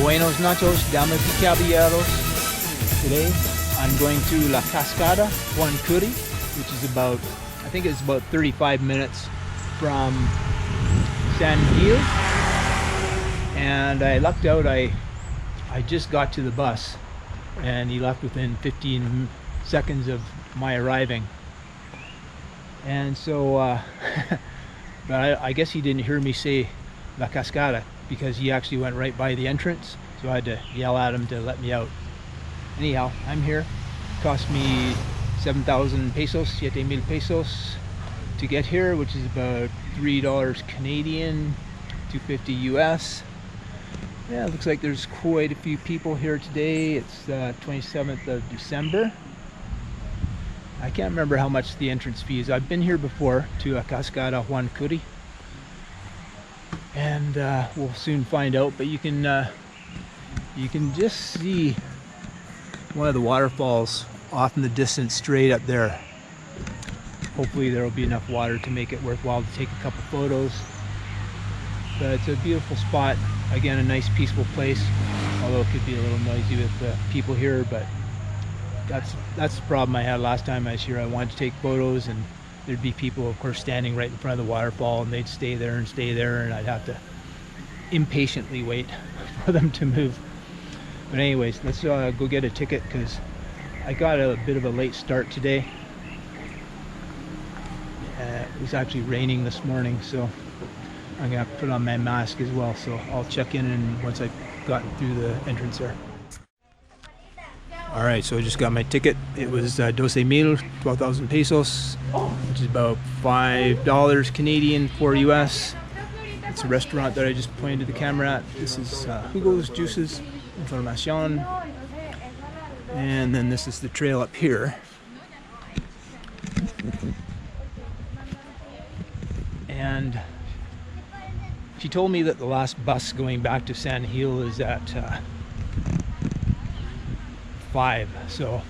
Buenos nachos, damas y caballeros. Today I'm going to La Cascada Juan Curie, which is about, I think it's about 35 minutes from San Gil. And I lucked out, I just got to the bus and he left within 15 seconds of my arriving. And so, but I guess he didn't hear me say La Cascada, because he actually went right by the entrance, so I had to yell at him to let me out. Anyhow, I'm here. It cost me 7,000 pesos, 7,000 pesos to get here, which is about $3 Canadian, $2.50 US. Yeah, it looks like there's quite a few people here today. It's 27th of December. I can't remember how much the entrance fee is. I've been here before to Cascada Juan Curie, and we'll soon find out. But you can just see one of the waterfalls off in the distance, straight up there. Hopefully there will be enough water to make it worthwhile to take a couple photos. But it's a beautiful spot. Again, a nice peaceful place, although it could be a little noisy with the people here. But that's the problem I had last time I was here. I wanted to take photos, and there'd be people, of course, standing right in front of the waterfall, and they'd stay there, and I'd have to impatiently wait for them to move. But anyways, let's go get a ticket, because I got a bit of a late start today. It was actually raining this morning, so I'm gonna have to put on my mask as well. So I'll check in and once I've gotten through the entrance there. Alright, so I just got my ticket. It was 12,000 pesos, which is about $5 Canadian, 4 US. It's a restaurant that I just pointed the camera at. This is Hugo's Juices, Informacion. And then this is the trail up here. And she told me that the last bus going back to San Gil is at 5, so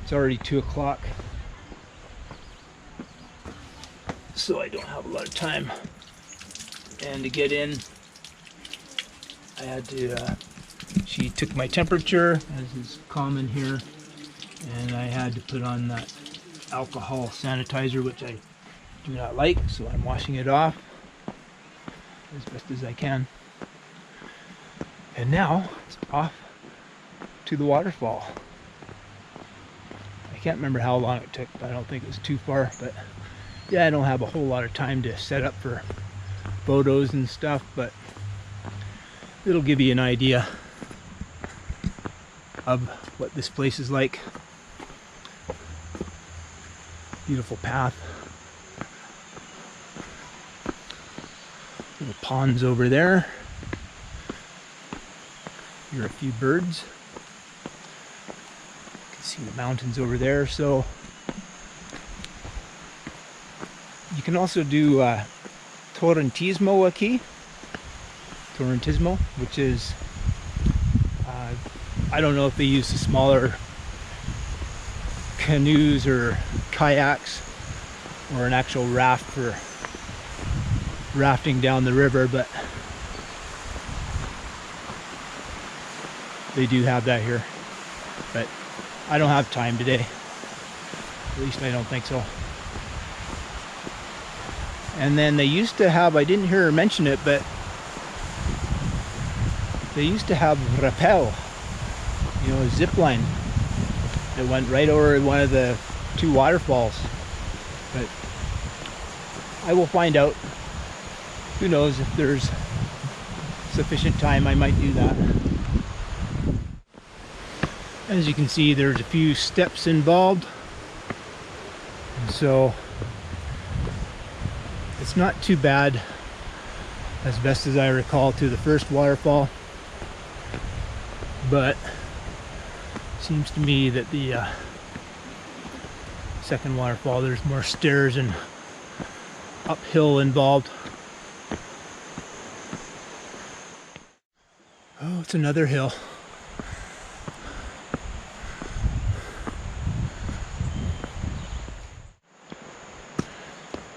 it's already 2 o'clock, so I don't have a lot of time. And to get in, I had to she took my temperature, as is common here, and I had to put on that alcohol sanitizer, which I do not like, so I'm washing it off as best as I can. And now it's off to the waterfall. I can't remember how long it took, but I don't think it was too far. But yeah, I don't have a whole lot of time to set up for photos and stuff, but it'll give you an idea of what this place is like. Beautiful path. Little ponds over there. Here are a few birds. See the mountains over there. So you can also do torrentismo aquí. Torrentismo, which is I don't know if they use the smaller canoes or kayaks or an actual raft for rafting down the river, but they do have that here. But I don't have time today. At least I don't think so. And then they used to have, I didn't hear her mention it, but they used to have rappel, you know, a zip line that went right over one of the 2 waterfalls. But I will find out. Who knows, if there's sufficient time, I might do that. As you can see, there's a few steps involved, and so it's not too bad, as best as I recall, to the first waterfall. But it seems to me that the second waterfall, there's more stairs and uphill involved. Oh, it's another hill.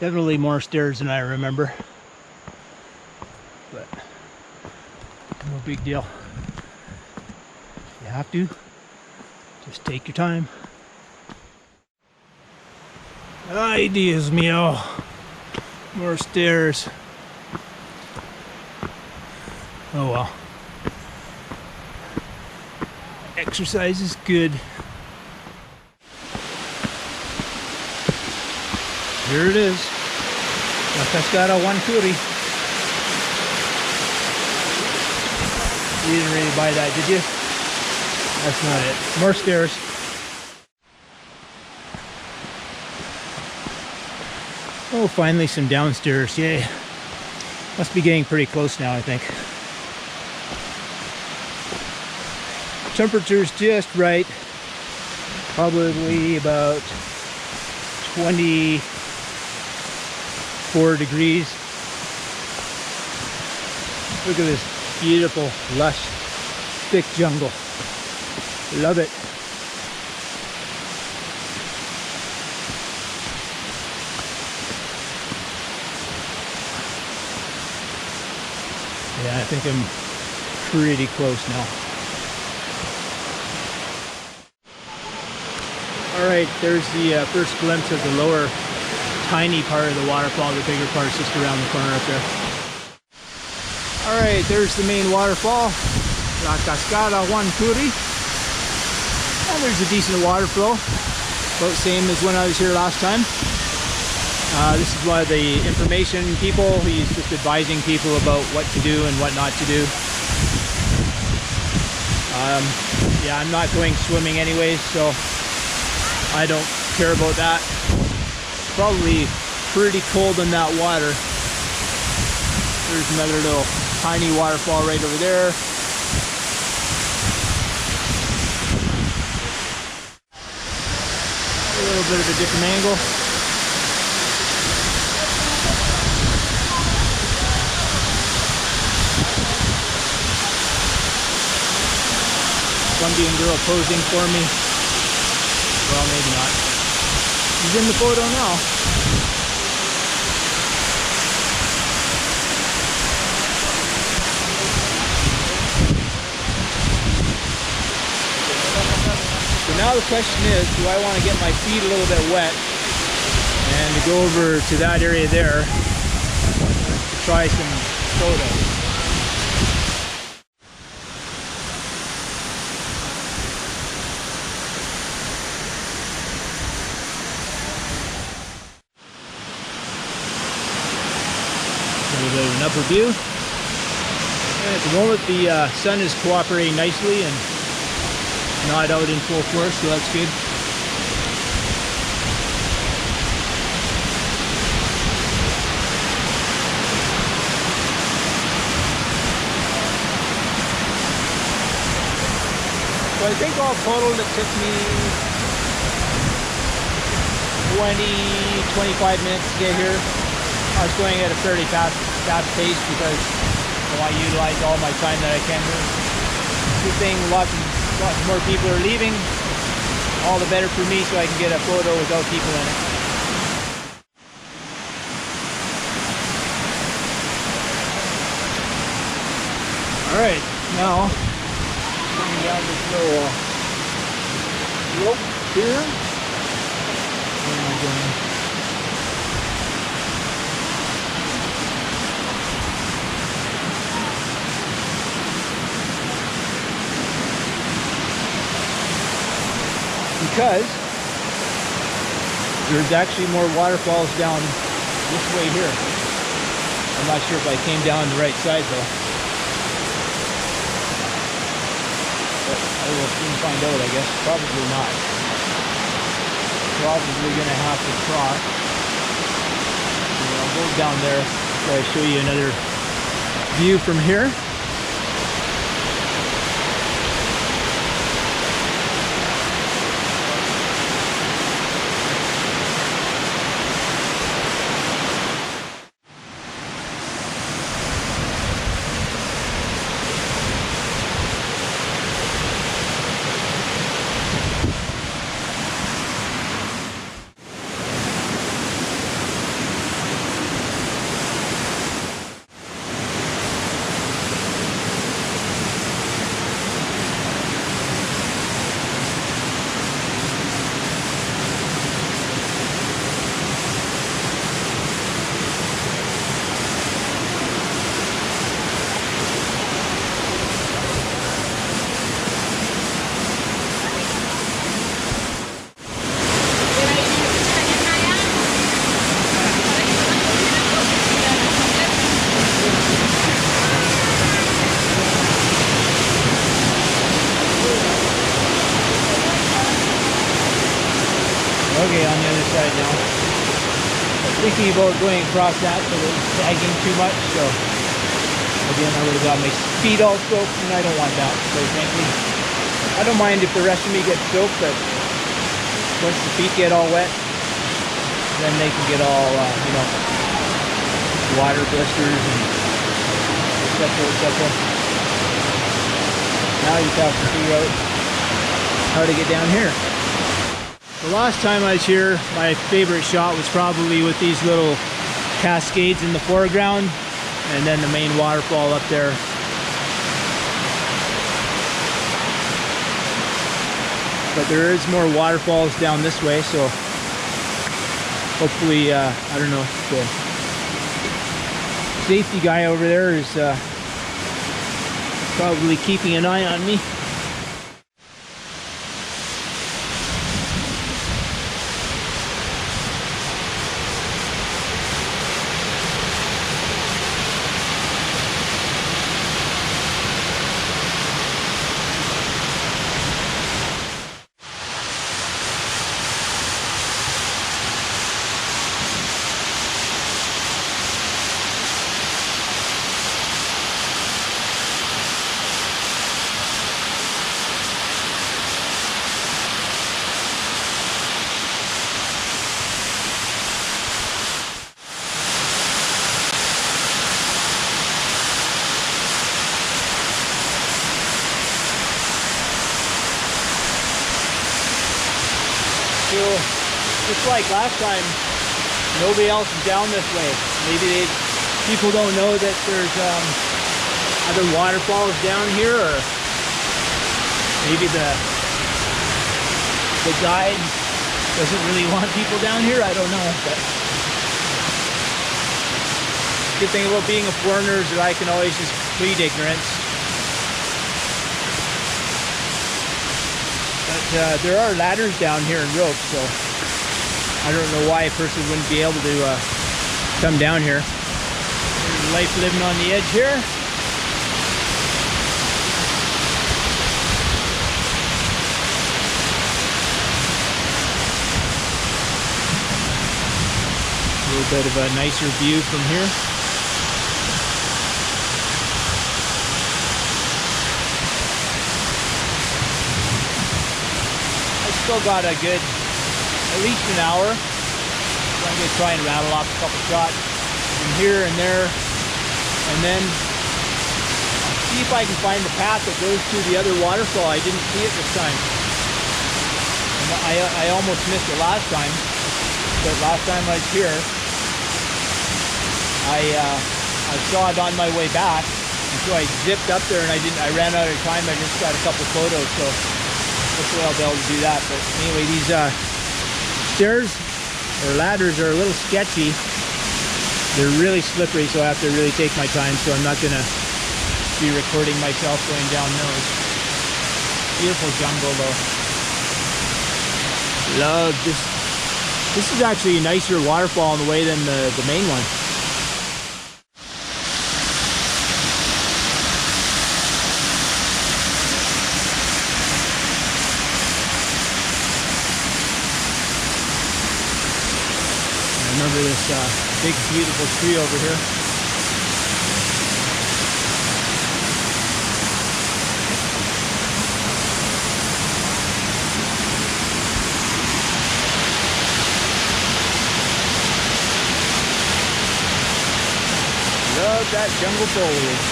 Definitely more stairs than I remember, but no big deal. You have to just take your time. Ay, Dios mío. More stairs. Oh well. Exercise is good. Here it is. La Cascada Juan Curie. You didn't really buy that, did you? That's not it. More stairs. Oh, finally some downstairs. Yay. Must be getting pretty close now, I think. Temperature's just right. Probably about 24 degrees. Look at this beautiful, lush, thick jungle. Love it. Yeah, I think I'm pretty close now. Alright, there's the first glimpse of the lower tiny part of the waterfall. The bigger part's just around the corner up there. Alright, there's the main waterfall, La Cascada Juan Curie. And there's a decent water flow, about the same as when I was here last time. This is one of the information people. He's just advising people about what to do and what not to do. Yeah, I'm not going swimming anyways, so I don't care about that. It's probably pretty cold in that water. There's another little tiny waterfall right over there. A little bit of a different angle. Colombian girl posing for me. Well, maybe not. She's in the photo now. So now the question is, do I want to get my feet a little bit wet and to go over to that area there to try some photos? A little bit of an upper view. And at the moment the sun is cooperating nicely and not out in full force, so that's good. So I think all total it took me 20-25 minutes to get here. I was going at a fairly fast pace because I want to utilize all my time that I can here. Good thing lots more people are leaving. All the better for me, so I can get a photo without people in it. Alright, now coming down this little rope here. Where am I going? Because there's actually more waterfalls down this way here. I'm not sure if I came down the right side though. But I will soon find out, I guess. Probably not. Probably gonna have to cross. I'll go down there so I show you another view from here. right now. I'm thinking about going across that, but it's sagging too much, so again, I would have got my feet all soaked, and I don't want that, quite frankly. I don't mind if the rest of me gets soaked, but once the feet get all wet, then they can get all, you know, water blisters and etc., etc. Now you have to figure out how to get down here. The last time I was here, my favorite shot was probably with these little cascades in the foreground, and then the main waterfall up there. But there is more waterfalls down this way, so hopefully, I don't know, the safety guy over there is probably keeping an eye on me. So, just like last time, nobody else is down this way. Maybe people don't know that there's other waterfalls down here, or maybe the guide doesn't really want people down here. I don't know. But the good thing about being a foreigner is that I can always just plead ignorance. But there are ladders down here and ropes, so I don't know why a person wouldn't be able to come down here. There's life living on the edge here. A little bit of a nicer view from here. Still got a good, at least an hour. So I'm going to try and rattle off a couple shots from here and there, and then I'll see if I can find the path that goes to the other waterfall. I didn't see it this time. And I almost missed it last time, but last time I was here, I saw it on my way back, and so I zipped up there, and I ran out of time. I just got a couple photos, so hopefully I'll be able to do that. But anyway, these stairs or ladders are a little sketchy. They're really slippery, so I have to really take my time. So I'm not going to be recording myself going down those. Beautiful jungle though. Love this. This is actually a nicer waterfall on the way than the main one. Remember this big beautiful tree over here. Love that jungle foliage.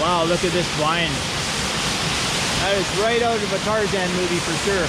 Wow, look at this vine. That is right out of a Tarzan movie for sure.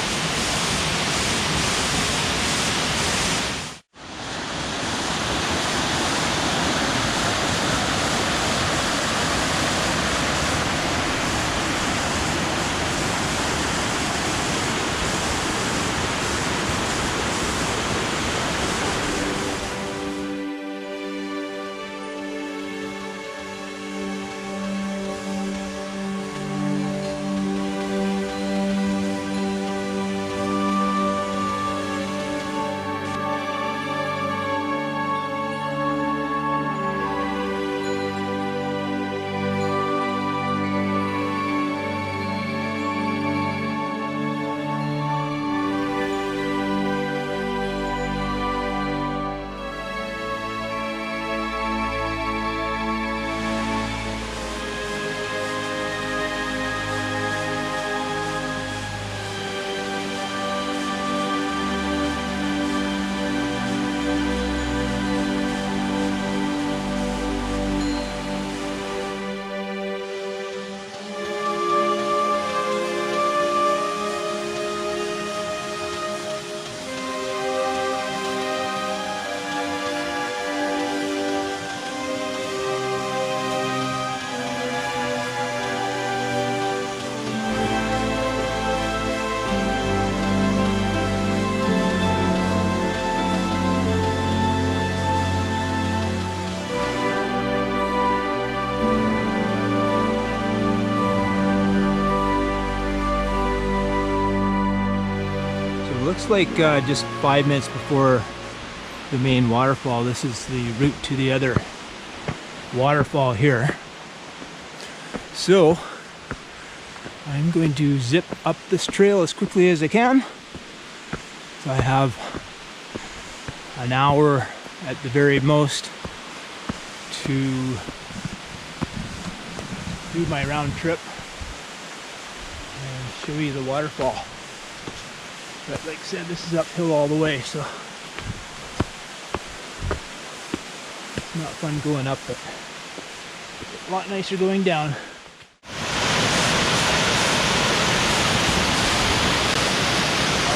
Looks like just 5 minutes before the main waterfall. This is the route to the other waterfall here. So I'm going to zip up this trail as quickly as I can. So I have an hour at the very most to do my round trip and show you the waterfall. But like I said, this is uphill all the way, so it's not fun going up, but a lot nicer going down.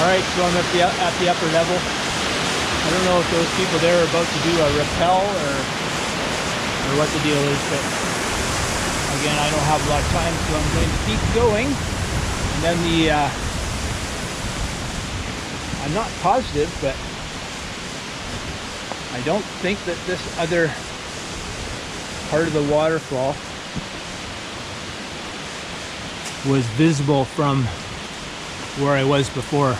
Alright, so I'm at the upper level. I don't know if those people there are about to do a rappel or what the deal is, but again, I don't have a lot of time, so I'm going to keep going. And then I'm not positive, but I don't think that this other part of the waterfall was visible from where I was before.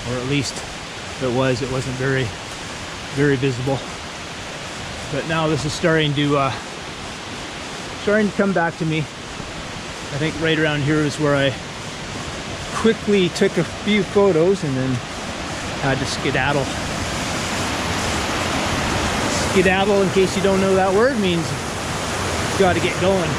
Or at least if it wasn't very, very visible. But now this is starting to come back to me. I think right around here is where I quickly took a few photos and then had to skedaddle. Skedaddle, in case you don't know that word, means you've got to get going.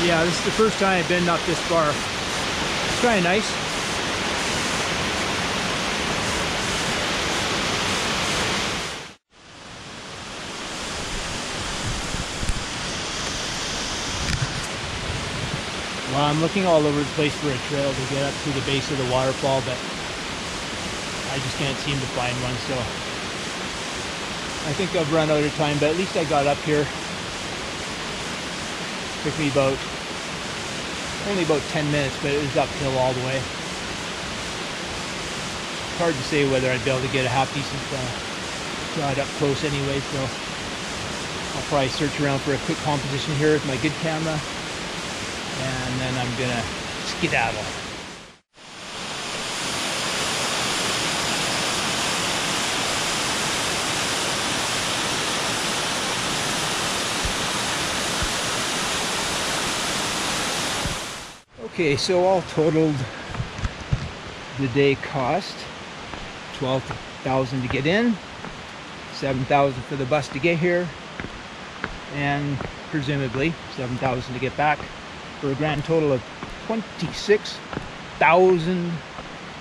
Yeah, this is the first time I've been up this far. It's kind of nice. Well, I'm looking all over the place for a trail to get up to the base of the waterfall, but I just can't seem to find one, so I think I've run out of time, but at least I got up here. Took me only about 10 minutes, but it was uphill all the way. It's hard to say whether I'd be able to get a half decent shot up close anyway, so I'll probably search around for a quick composition here with my good camera, and then I'm gonna skedaddle. Okay, so all totaled, the day cost $12,000 to get in, $7,000 for the bus to get here, and presumably $7,000 to get back, for a grand total of 26,000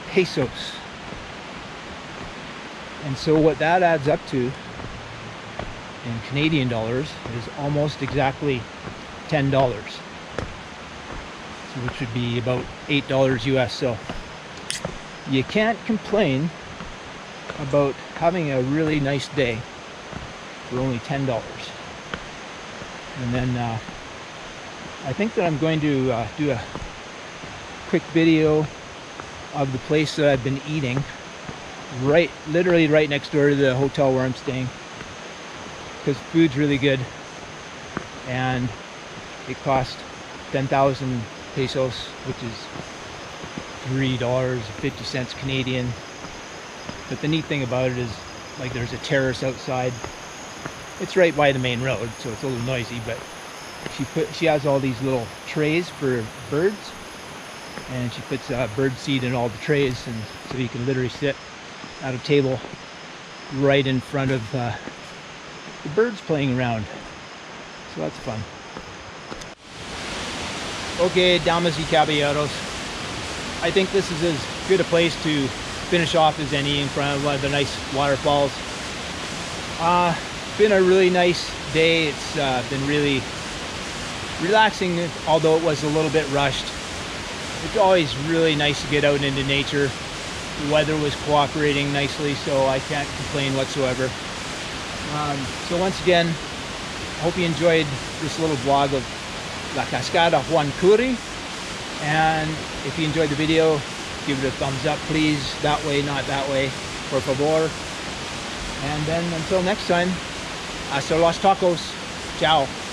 pesos. And so what that adds up to in Canadian dollars is almost exactly $10. Which would be about $8 US. So you can't complain about having a really nice day for only $10. And then I think that I'm going to do a quick video of the place that I've been eating, literally right next door to the hotel where I'm staying, because food's really good and it cost 10,000 pesos, which is $3.50 Canadian. But the neat thing about it is, like, there's a terrace outside. It's right by the main road, so it's a little noisy, but she has all these little trays for birds, and she puts bird seed in all the trays, and so you can literally sit at a table right in front of the birds playing around. So that's fun. Okay, damas y caballeros, I think this is as good a place to finish off as any in front of one of the nice waterfalls. Been a really nice day. It's been really relaxing, although it was a little bit rushed. It's always really nice to get out into nature. The weather was cooperating nicely, so I can't complain whatsoever. So once again, I hope you enjoyed this little vlog of La Cascada Juan Curie, and if you enjoyed the video, give it a thumbs up, please. That way, not that way, por favor. And then until next time, hasta los tacos. Ciao.